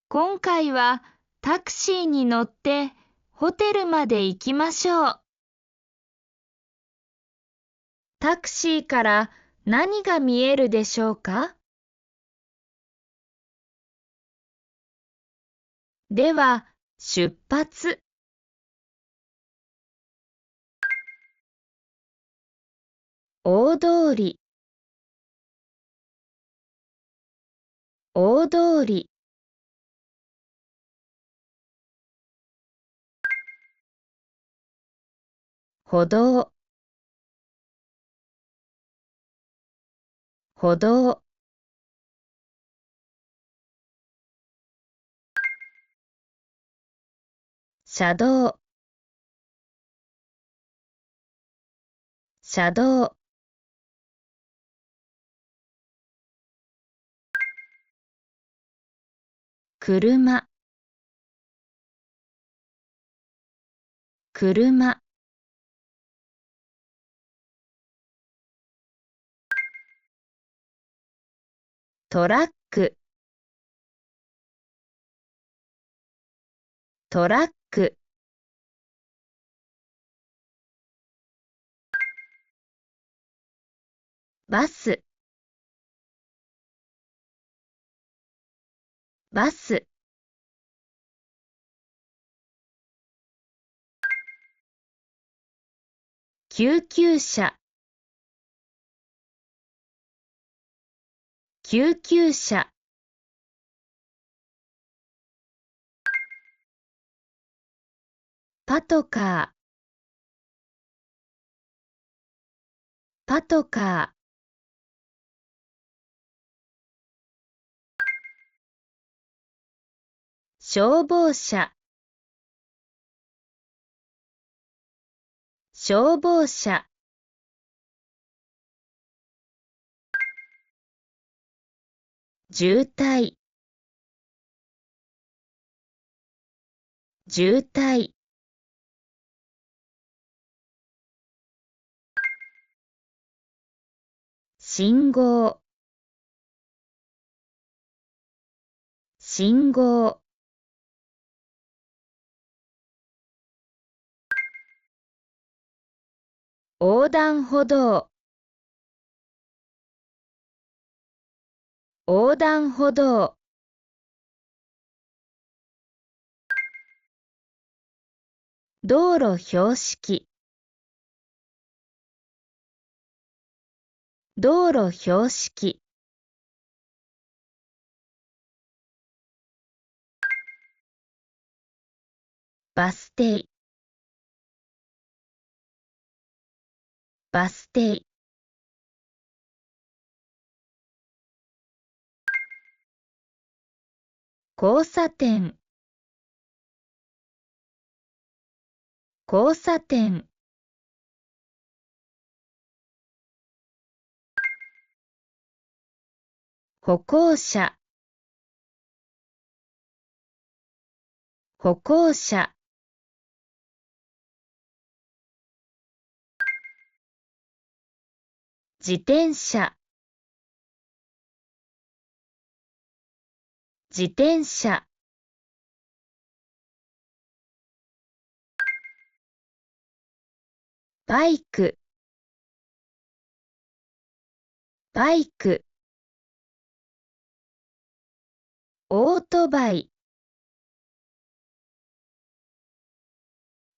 今回はタクシーに乗ってホテルまで行きましょう。タクシーから何が見えるでしょうか？では、出発。大通り、大通り。歩道、歩道。車道、車道。車、車。トラック、トラック。バス、バス。救急車、救急車。パトカー、パトカー。消防車、消防車。渋滞、渋滞。信号、信号。横断歩道、横断歩道。道路標識、道路標識。バス停、バス停。交差点、交差点。歩行者、歩行者。自転車、自転車。バイク、バイク。オートバイ、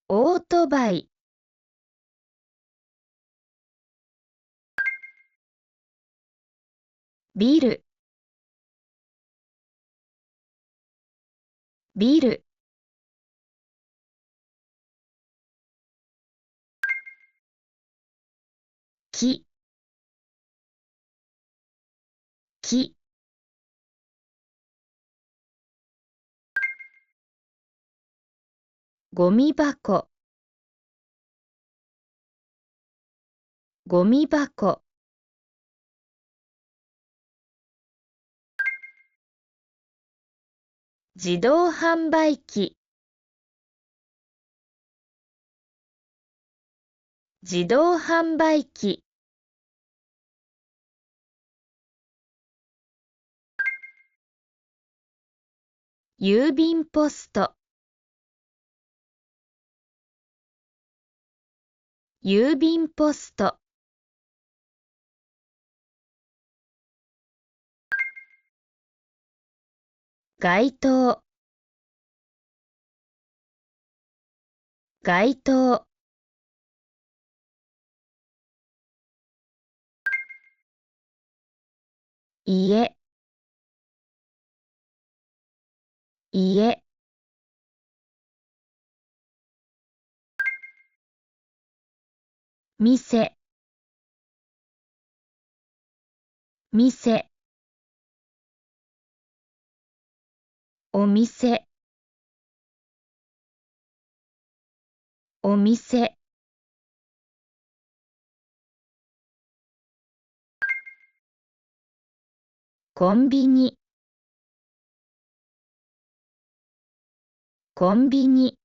オートバイ。ビル、ビル。木、木。ゴミ箱、ゴミ箱。自動販売機、自動販売機。郵便ポスト、郵便ポスト。街灯、街灯。家、家。店、店。お店、お店。コンビニ、コンビニ。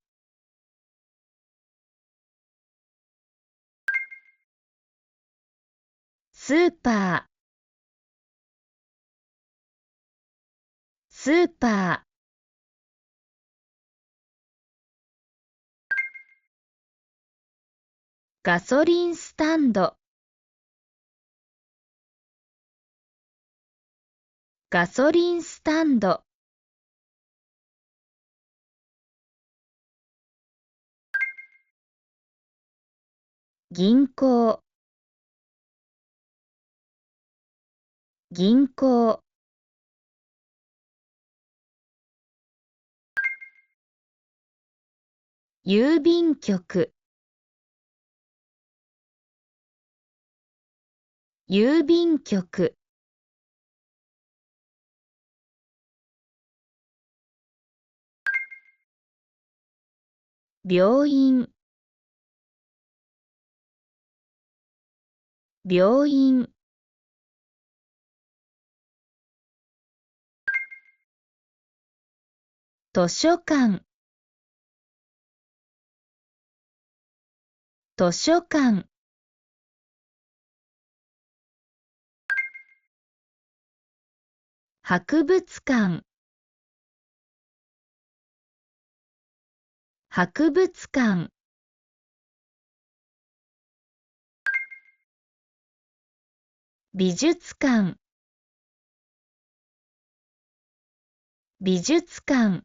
スーパー、スーパー。ガソリンスタンド、ガソリンスタンド。銀行、銀行。郵便局、郵便局。病院、病院。図書館、図書館。博物館、博物館。美術館、美術館。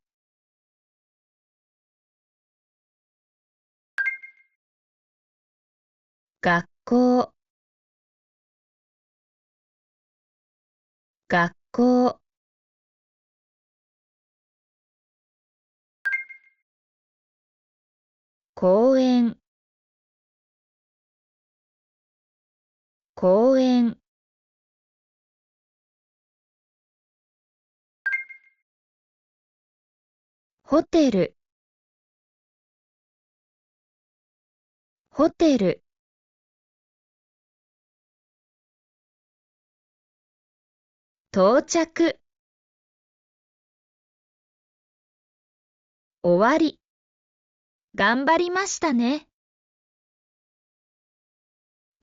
学校、学校。公園、公園。ホテル、ホテル。到着。終わり。頑張りましたね。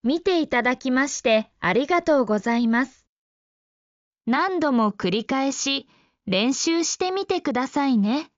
見ていただきましてありがとうございます。何度も繰り返し練習してみてくださいね。